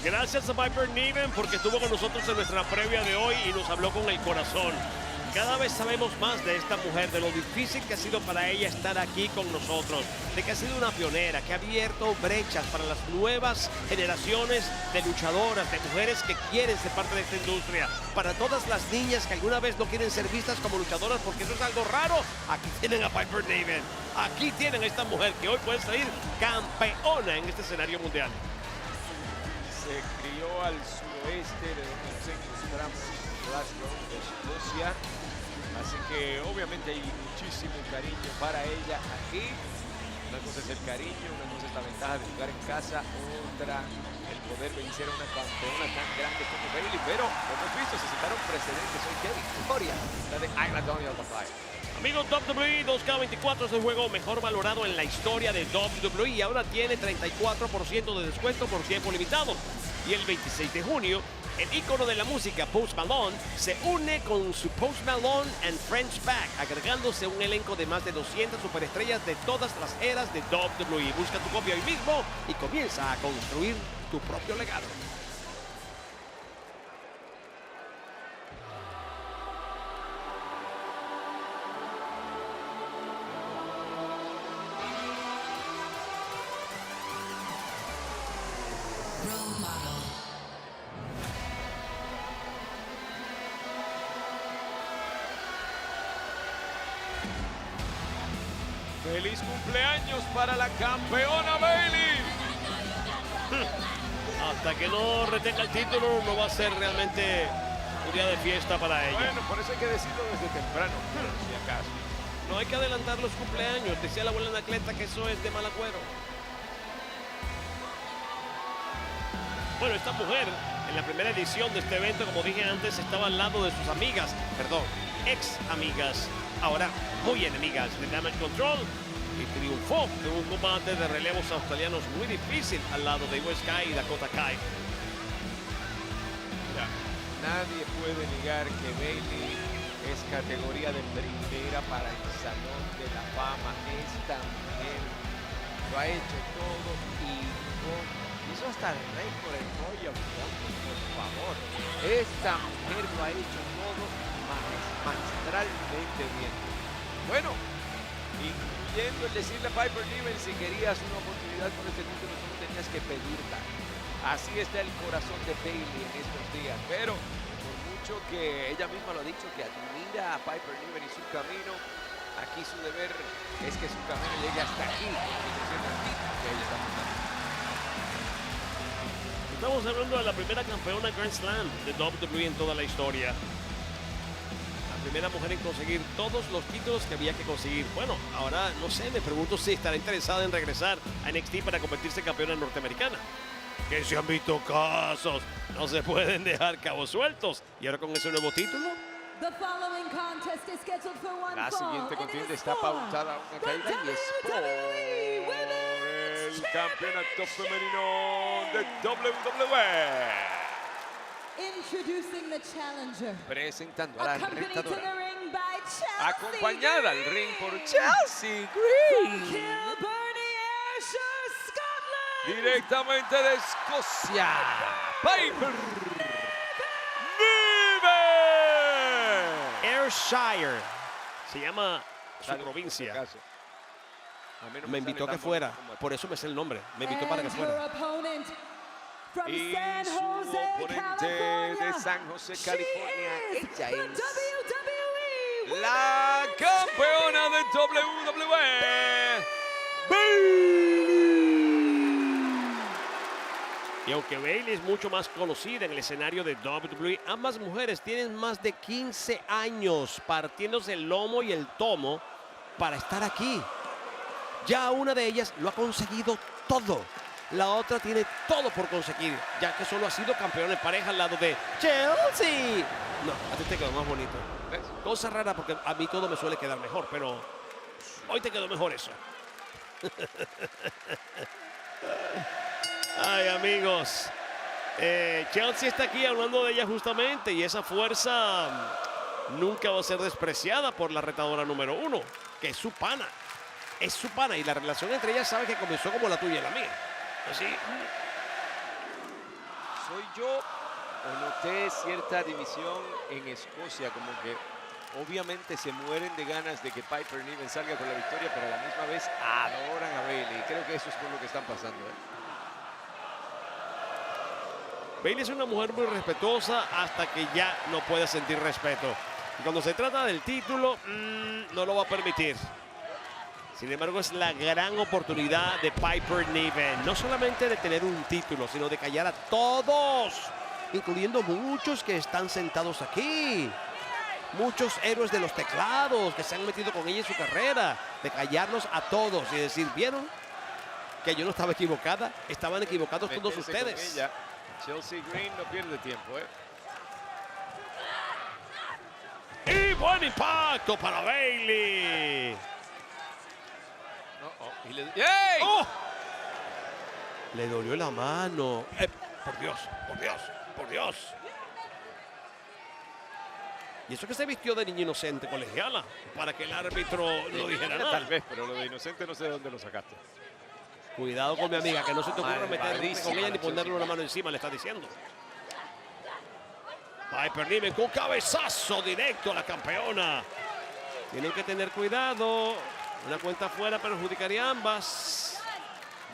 Gracias a Piper Niven porque estuvo con nosotros en nuestra previa de hoy y nos habló con el corazón. Cada vez sabemos más de esta mujer, de lo difícil que ha sido para ella estar aquí con nosotros, de que ha sido una pionera, que ha abierto brechas para las nuevas generaciones de luchadoras, de mujeres que quieren ser parte de esta industria. Para todas las niñas que alguna vez no quieren ser vistas como luchadoras porque eso es algo raro, aquí tienen a Piper Niven. Aquí tienen a esta mujer que hoy puede salir campeona en este escenario mundial. Se crió al suroeste de donde nos encontramos, Glasgow, de Escocia. Así que obviamente hay muchísimo cariño para ella aquí. Una cosa es el cariño, una cosa es la ventaja de jugar en casa, otra el poder vencer a una campeona tan grande como Bayley. Pero, como hemos visto, se sentaron precedentes. Hoy qué victoria la de Ayla Daniel Bafai. Amigos, WWE 2K24 es el juego mejor valorado en la historia de WWE y ahora tiene 34% de descuento por tiempo limitado. Y el 26 de junio, el ícono de la música Post Malone se une con su Post Malone and Friends Pack, agregándose un elenco de más de 200 superestrellas de todas las eras de WWE. Busca tu copia hoy mismo y comienza a construir tu propio legado. ¡Feliz cumpleaños para la campeona Bayley! Hasta que no retenga el título, no va a ser realmente un día de fiesta para ella. Bueno, por eso hay que decirlo desde temprano, si acaso. No hay que adelantar los cumpleaños. Decía la abuela Anacleta que eso es de mal agüero. Bueno, esta mujer, en la primera edición de este evento, como dije antes, estaba al lado de sus amigas, ex amigas, ahora muy enemigas de Damage Control, y triunfó en un combate de relevos australianos muy difícil al lado de Io Sky y Dakota Kai. Ya, nadie puede negar que Bayley es categoría de primera para el Salón de la Fama. Esta mujer lo ha hecho todo y hizo hasta el récord en Royal Rumble, por favor. Esta mujer lo ha hecho todo magistralmente bien. Bueno, incluyendo el decirle a Piper Niven si querías una oportunidad con este título, solo tenías que pedirla. Así está el corazón de Bayley en estos días, pero por mucho que ella misma lo ha dicho, que admira a Piper Niven y su camino, aquí su deber es que su camino llegue hasta aquí, que ella está montando. Estamos hablando de la primera campeona Grand Slam de WWE en toda la historia. La primera mujer en conseguir todos los títulos que había que conseguir. Bueno, ahora no sé, me pregunto si estará interesada en regresar a NXT para convertirse en campeona norteamericana. Que se han visto casos, no se pueden dejar cabos sueltos. Y ahora con ese nuevo título. La siguiente contienda está pautada a una caída y es por el campeonato femenino de WWE. Introducing the challenger. Presentando a la retadora, Chelsea acompañada al ring por Chelsea Green. Green, Kilburn, Ayrshire, Scotland. directamente de Escocia, Piper Niven. Ayrshire se llama su provincia. Me invitó a que fuera, por eso me sé el nombre. Me invitó para que fuera. Y su oponente de San José, California, ella es la campeona de WWE, Bayley. Y aunque Bayley es mucho más conocida en el escenario de WWE, ambas mujeres tienen más de 15 años partiéndose el lomo y el tomo para estar aquí. Ya una de ellas lo ha conseguido todo. La otra tiene todo por conseguir, ya que solo ha sido campeón en pareja al lado de Chelsea. No, a ti te quedó más bonito. ¿Ves? Cosa rara porque a mí todo me suele quedar mejor, pero hoy te quedó mejor eso. Ay, amigos. Chelsea está aquí hablando de ella justamente y esa fuerza nunca va a ser despreciada por la retadora número 1, que es su pana. Es su pana y la relación entre ellas sabe que comenzó como la tuya y la mía. Así. ¿Soy yo o noté cierta división en Escocia? Como que obviamente se mueren de ganas de que Piper Niven salga con la victoria, pero a la misma vez adoran a Bayley. Creo que eso es por lo que están pasando. Bayley es una mujer muy respetuosa hasta que ya no puede sentir respeto. Y cuando se trata del título, no lo va a permitir. Sin embargo, es la gran oportunidad de Piper Niven. No solamente de tener un título, sino de callar a todos, incluyendo muchos que están sentados aquí. Muchos héroes de los teclados que se han metido con ella en su carrera. De callarnos a todos y decir, ¿vieron que yo no estaba equivocada? Estaban equivocados todos ustedes. Chelsea Green no pierde tiempo, Y buen impacto para Bayley. ¡Ey! ¡Oh! Le dolió la mano. Por Dios, por Dios, por Dios. Y eso que se vistió de niña inocente colegiala para que el árbitro no dijera nada. Tal vez, pero lo de inocente no sé de dónde lo sacaste. Cuidado con mi amiga, que no se te ocurra meterse con ella ni ponerle Chelsea. una mano encima, le está diciendo. Piper Niven con cabezazo directo a la campeona. Tienen que tener cuidado. Una cuenta afuera perjudicaría a ambas.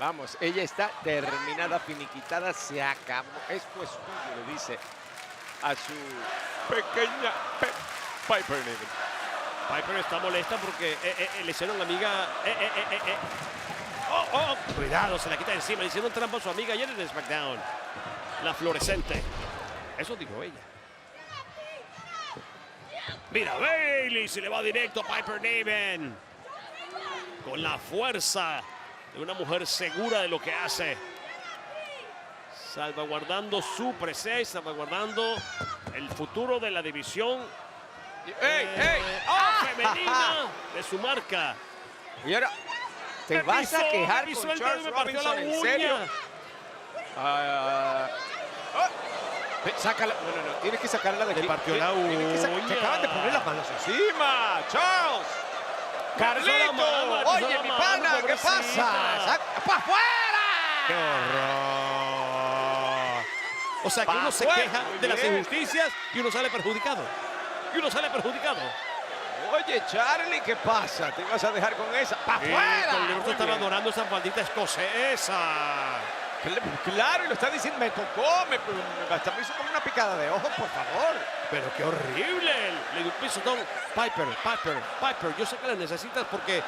Vamos, ella está terminada, finiquitada, se acabó. Esto es tuyo, le dice a su pequeña Piper Niven. Piper está molesta porque le hicieron amiga. Cuidado, se la quita de encima. Le hicieron trampa a su amiga ayer en el SmackDown. La fluorescente. Eso dijo ella. Mira, Bayley se le va directo a Piper Niven. Con la fuerza de una mujer segura de lo que hace. Salvaguardando su presencia, salvaguardando el futuro de la división femenina de su marca. Y ahora, ¿te vas a quejar me con pisó el Charles dedo y me partió la Robinson? ¿En serio? uña. Sácala. No. Tienes que sacarla de aquí. Le partió la Te acaban de poner las manos encima. Charles. Carlito. mano, Oye, la mi mano, pana, ¿qué pobrecita. pasa? ¡Para afuera! ¡Qué horror! O sea, que uno se Afuera, queja muy de las bien. injusticias y uno sale perjudicado. Oye, Charlie, ¿qué pasa? ¿Te vas a dejar con esa? ¡Para afuera! Con el otro Muy estaba bien. adorando esa faldita escosesa. Claro, y lo está diciendo, me tocó, hasta me hizo como una picada de ojo, por favor. Pero qué horrible. Le dio un pisotón. Piper, yo sé que la necesitas porque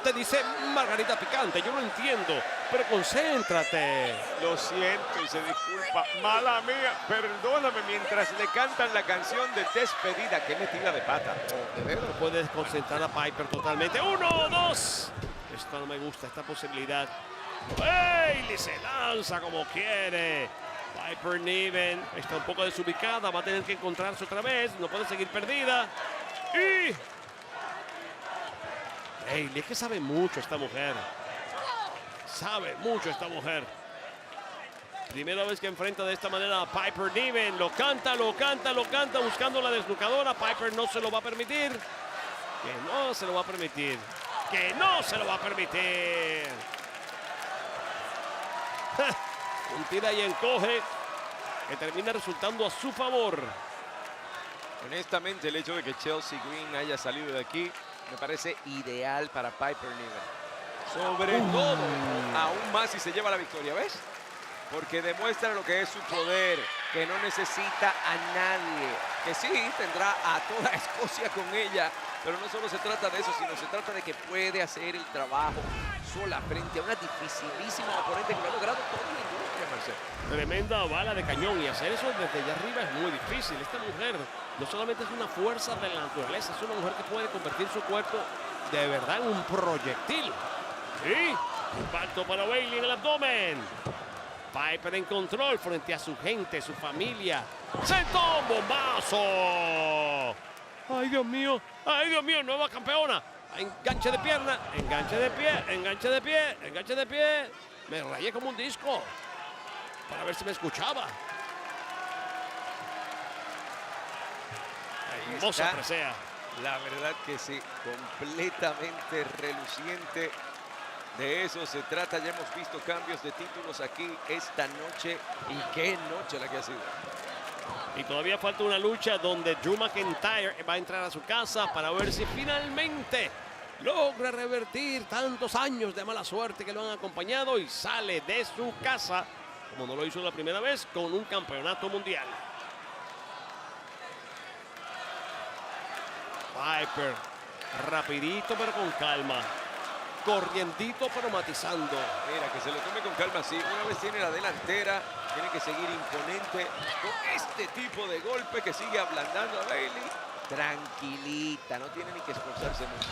te dice Margarita Picante. Yo lo entiendo, pero concéntrate. Lo siento y se disculpa. Mala mía, perdóname mientras le cantan la canción de despedida. Qué metida de pata. De verdad, no puedes concentrar a Piper totalmente. 1, 2. Esto no me gusta, esta posibilidad. Bayley se lanza como quiere. Piper Niven está un poco desubicada, va a tener que encontrarse otra vez, no puede seguir perdida. Y Bayley, es que sabe mucho esta mujer. Primera vez que enfrenta de esta manera a Piper Niven. Lo canta, buscando la desnucadora. Piper no se lo va a permitir. Que no se lo va a permitir. Un tira y encoge que termina resultando a su favor. Honestamente, el hecho de que Chelsea Green haya salido de aquí me parece ideal para Piper Niven. Sobre todo, aún más si se lleva la victoria, ¿ves? Porque demuestra lo que es su poder, que no necesita a nadie, que sí tendrá a toda Escocia con ella, pero no solo se trata de eso, sino se trata de que puede hacer el trabajo sola frente a una dificilísima oponente que lo ha logrado todo en la industria, Marcelo. Tremenda bala de cañón y hacer eso desde allá arriba es muy difícil. Esta mujer no solamente es una fuerza de la naturaleza, es una mujer que puede convertir su cuerpo de verdad en un proyectil. Sí, impacto para Bayley en el abdomen. Piper en control frente a su gente, su familia. ¡Sentó un bombazo! ¡Ay, Dios mío! ¡Nueva campeona! Enganche de pierna, enganche de pie. Me rayé como un disco para ver si me escuchaba. Hermosa presea. La verdad que sí, completamente reluciente. De eso se trata. Ya hemos visto cambios de títulos aquí esta noche. Y qué noche la que ha sido. Y todavía falta una lucha donde Drew McIntyre va a entrar a su casa para ver si finalmente logra revertir tantos años de mala suerte que lo han acompañado y sale de su casa, como no lo hizo la primera vez, con un campeonato mundial. Piper, rapidito pero con calma. Corriendito pero matizando. Mira, que se lo tome con calma, sí. Una vez tiene la delantera, tiene que seguir imponente con este tipo de golpe que sigue ablandando a Bayley. Tranquilita, no tiene ni que esforzarse mucho.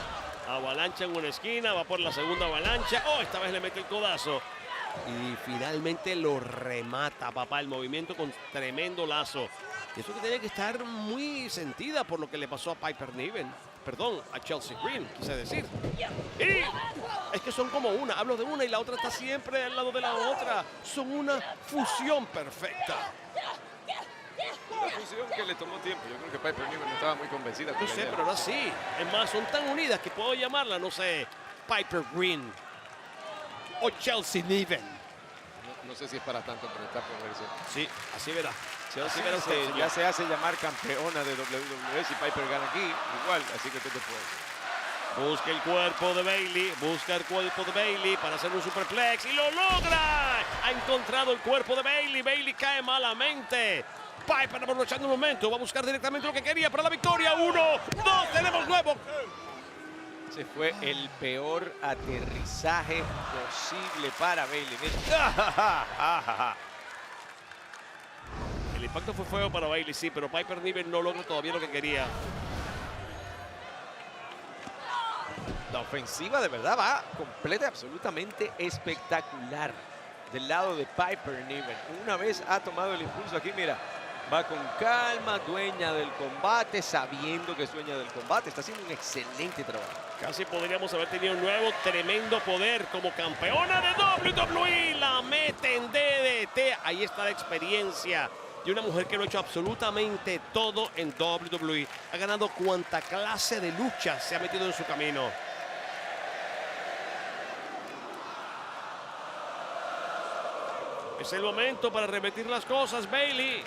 Avalancha en una esquina, va por la segunda avalancha. Oh, esta vez le mete el codazo. Y finalmente lo remata, papá. El movimiento con tremendo lazo. Y eso que tiene que estar muy sentida por lo que le pasó a Piper Niven. Perdón, a Chelsea Green, quise decir. Y es que son como una. Hablo de una y la otra está siempre al lado de la otra. Son una fusión perfecta. Una fusión que le tomó tiempo. Yo creo que Piper Niven no estaba muy convencida. No sé, pero ahora sí. Es más, son tan unidas que puedo llamarla, no sé, Piper Green o Chelsea Niven. No sé si es para tanto, pero está por verse. Sí, así verá. Chelsea ya se hace llamar campeona de WWE si Piper gana aquí. Igual, así que tú te puedes. Busca el cuerpo de Bayley, busca el cuerpo de Bayley para hacer un superplex y lo logra. Ha encontrado el cuerpo de Bayley. Bayley cae malamente. Piper aprovechando el momento, va a buscar directamente lo que quería para la victoria. 1, 2, tenemos nuevo. Ese fue el peor aterrizaje posible para Bayley. El impacto fue feo para Bayley, sí, pero Piper Niven no logra todavía lo que quería. La ofensiva de verdad va completa y absolutamente espectacular del lado de Piper Niven. Una vez ha tomado el impulso aquí, mira, va con calma, dueña del combate, sabiendo que es dueña del combate. Está haciendo un excelente trabajo. Casi podríamos haber tenido un nuevo tremendo poder como campeona de WWE. La mete en DDT. Ahí está la experiencia de una mujer que lo ha hecho absolutamente todo en WWE. Ha ganado cuanta clase de lucha se ha metido en su camino. Es el momento para repetir las cosas, Bayley.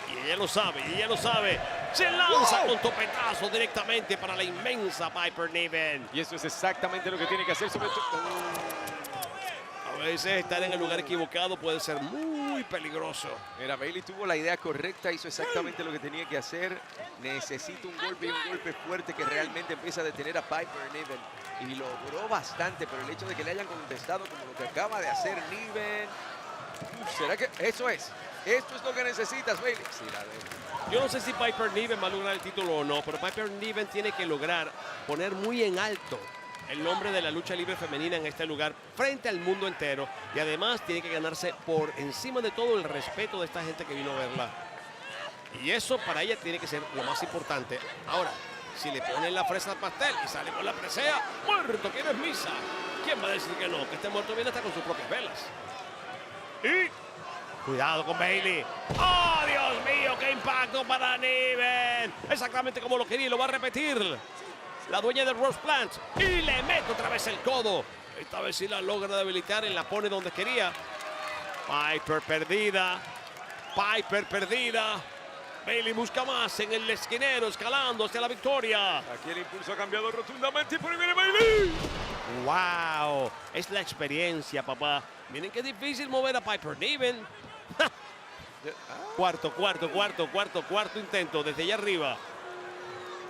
Y ella lo sabe, y ella lo sabe. Se lanza con topetazo directamente para la inmensa Piper Niven. Y eso es exactamente lo que tiene que hacer, sobre todo. A veces estar en el lugar equivocado puede ser muy peligroso. Mira, Bayley tuvo la idea correcta, hizo exactamente lo que tenía que hacer. Necesita un golpe y un golpe fuerte que realmente empieza a detener a Piper Niven. Y logró bastante, pero el hecho de que le hayan contestado como lo que acaba de hacer Niven. ¿Será que eso es? ¿Esto es lo que necesitas, Bayley? Sí, la veo. Yo no sé si Piper Niven va a lograr el título o no, pero Piper Niven tiene que lograr poner muy en alto el nombre de la lucha libre femenina en este lugar frente al mundo entero. Y además tiene que ganarse por encima de todo el respeto de esta gente que vino a verla. Y eso para ella tiene que ser lo más importante. Ahora, si le ponen la fresa al pastel y sale con la presea, muerto, ¿quieres misa? ¿Quién va a decir que no? Que este muerto viene hasta con sus propias velas. Y cuidado con Bayley. ¡Oh, Dios mío! ¡Qué impacto para Niven! Exactamente como lo quería y lo va a repetir la dueña de Rose Plant. Y le mete otra vez el codo. Esta vez sí la logra debilitar y la pone donde quería. Piper perdida. Piper perdida. Bayley busca más en el esquinero, escalando hacia la victoria. Aquí el impulso ha cambiado rotundamente y por ahí viene Bayley. ¡Wow! Es la experiencia, papá. Miren qué difícil mover a Piper Niven. Cuarto intento desde allá arriba.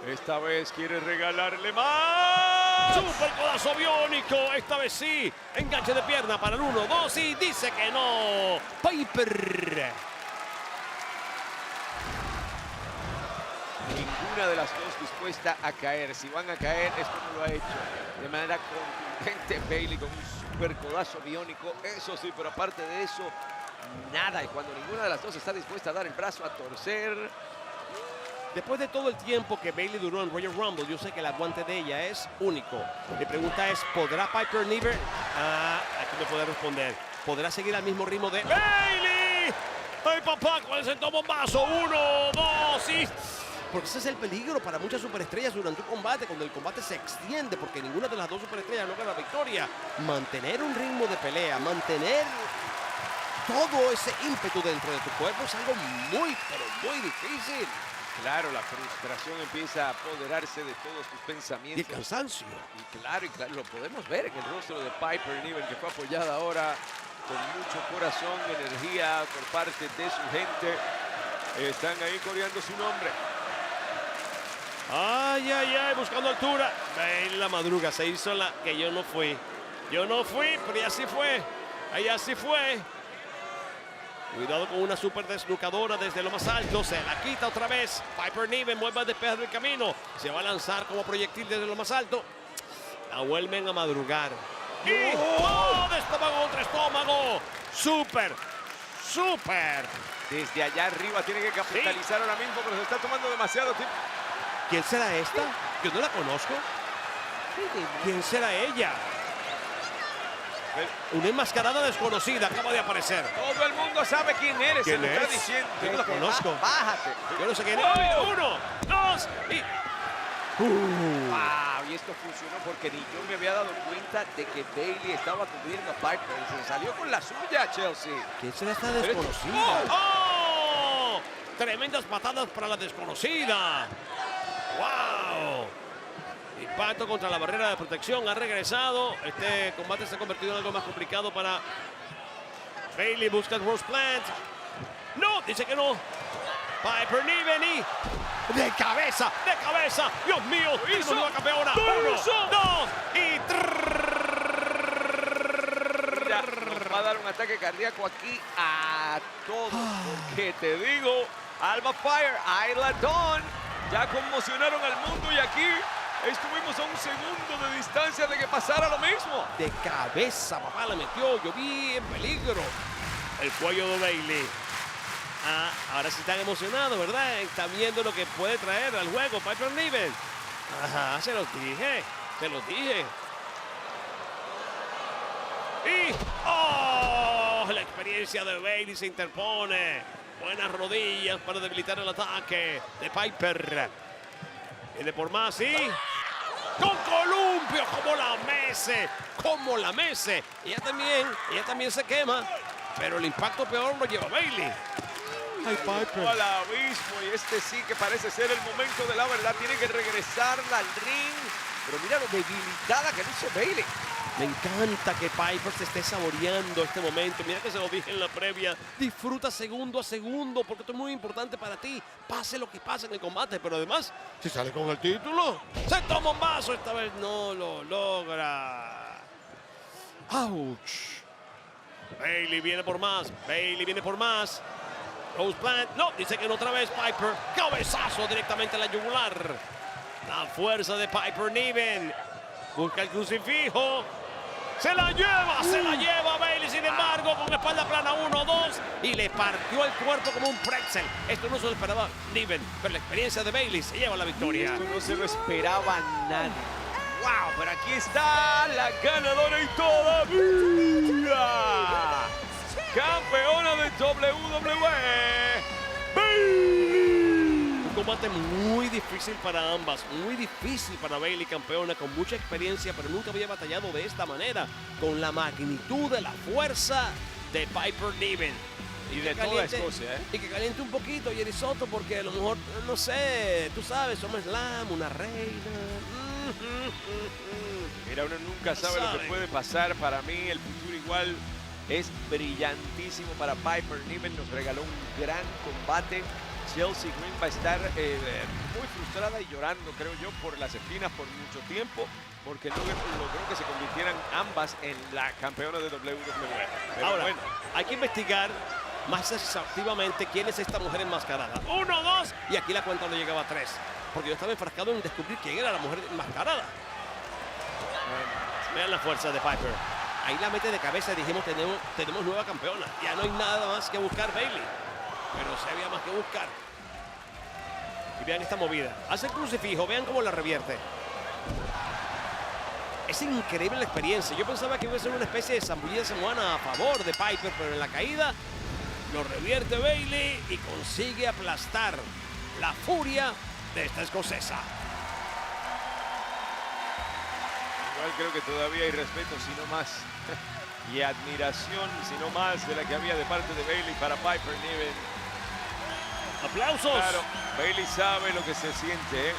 Esta vez quiere regalarle más. Super codazo biónico. Esta vez sí. Enganche de pierna para el 1, 2 y dice que no. Piper. Ninguna de las dos dispuesta a caer. Si van a caer es como lo ha hecho de manera contundente Bayley con un super codazo biónico. Eso sí, pero aparte de eso, nada. Y cuando ninguna de las dos está dispuesta a dar el brazo a torcer. Después de todo el tiempo que Bayley duró en Royal Rumble, yo sé que el aguante de ella es único. Mi pregunta es, ¿podrá Piper Niven? Aquí me puede responder. ¿Podrá seguir al mismo ritmo de Bayley? ¡Ay, papá! ¿Cuál es el bombazo? 1, 2 y porque ese es el peligro para muchas superestrellas durante un combate, cuando el combate se extiende, porque ninguna de las dos superestrellas logra la victoria. Mantener un ritmo de pelea, mantener todo ese ímpetu dentro de tu cuerpo es algo muy, pero muy difícil. Claro, la frustración empieza a apoderarse de todos tus Y el pensamientos. cansancio. Y claro, lo podemos ver en el rostro de Piper Niven, que fue apoyada ahora con mucho corazón, energía por parte de su gente. Están ahí coreando su nombre. Ay, ay, ay, buscando altura. Ven la madruga, se hizo la que yo no fui. Yo no fui, pero ella sí fue. Ella sí fue. Cuidado con una super desnucadora desde lo más alto. Se la quita otra vez. Piper Niven vuelve a despejar el camino. Se va a lanzar como proyectil desde lo más alto. La vuelven a madrugar. Y ¡oh! De estómago contra estómago. Súper, súper. Desde allá arriba tiene que capitalizar ahora mismo, pero se está tomando demasiado tiempo. ¿Quién será esta? Yo no la conozco. ¿Quién será ella? Una enmascarada desconocida acaba de aparecer. Todo el mundo sabe quién eres, ¿Quién se lo está es? diciendo. Yo no la conozco. Bájate. Yo no sé quién es. ¡Oh! 1, 2 y... Wow, y esto funcionó porque ni yo me había dado cuenta de que Bailey estaba cubriendo a Piper. Se salió con la suya, Chelsea. ¿Quién será esta desconocida? ¡Oh! Tremendas patadas para la desconocida. ¡Wow! Impacto contra la barrera de protección. Ha regresado. Este combate se ha convertido en algo más complicado para Bailey. Busca el Rose Plant. No, dice que no. Piper Niven y de cabeza, de cabeza. Dios mío, tenemos nueva campeona. 1, 2 y 3. Mira, nos va a dar un ataque cardíaco aquí a todos. Porque te digo, Alba Fire, Isla Dawn, ya conmocionaron al mundo y aquí estuvimos a un segundo de distancia de que pasara lo mismo. De cabeza, papá, la metió. Yo vi en peligro el cuello de Bailey. Ah, ahora sí están emocionados, ¿verdad? Están viendo lo que puede traer al juego Piper Niven. Ajá, se los dije. Se los dije. Y ¡oh! La experiencia de Bailey se interpone. Buenas rodillas para debilitar el ataque de Piper. Viene por más y con columpio, como la mece. Ella también se quema, pero el impacto peor lo lleva Bailey. Ay, Piper. Al abismo, y este sí que parece ser el momento de la verdad. Tiene que regresarla al ring. Pero mira lo debilitada que dice Bailey. Me encanta que Piper se esté saboreando este momento. Mira que se lo dije en la previa. Disfruta segundo a segundo porque esto es muy importante para ti. Pase lo que pase en el combate, pero además, si sale con el título, se toma un vaso. Esta vez no lo logra. ¡Auch! Bailey viene por más. Bailey viene por más. Rose Plant. No, dice que no otra vez Piper. Cabezazo directamente a la yugular. La fuerza de Piper Niven. Busca el crucifijo. Se la lleva Bailey, sin embargo, con espalda plana, 1, 2, y le partió el cuerpo como un pretzel. Esto no se lo esperaba Niven, pero la experiencia de Bailey se lleva la victoria. Esto no se lo esperaba nadie. ¡Wow! Pero aquí está la ganadora y todavía campeona de WWE, Bailey. Un combate muy difícil para ambas, muy difícil para Bailey, campeona, con mucha experiencia, pero nunca había batallado de esta manera, con la magnitud de la fuerza de Piper Niven. Y de toda Escocia, ¿eh? Y que caliente un poquito Jerry Soto, porque a lo mejor, no sé, tú sabes, SummerSlam, una reina. Mira, uno nunca sabe lo que puede pasar. Para mí el futuro igual es brillantísimo para Piper Niven. Nos regaló un gran combate. Chelsea Green va a estar muy frustrada y llorando, creo yo, por las esquinas por mucho tiempo, porque no logró que se convirtieran ambas en la campeona de WWE. Pero ahora, bueno, hay que investigar más exhaustivamente quién es esta mujer enmascarada. 1, 2, y aquí la cuenta no llegaba a 3, porque yo estaba enfrascado en descubrir quién era la mujer enmascarada. Vean la fuerza de Piper. Ahí la mete de cabeza y dijimos, tenemos nueva campeona. Ya no hay nada más que buscar, Bailey. Pero sí había más que buscar. Y vean esta movida. Hace el crucifijo, vean cómo la revierte. Es increíble la experiencia. Yo pensaba que iba a ser una especie de zambullida samoana a favor de Piper, pero en la caída lo revierte Bailey y consigue aplastar la furia de esta escocesa. Igual creo que todavía hay respeto, sino más, y admiración, sino más de la que había de parte de Bayley para Piper Niven. ¡Aplausos! Claro, Bayley sabe lo que se siente, ¿eh?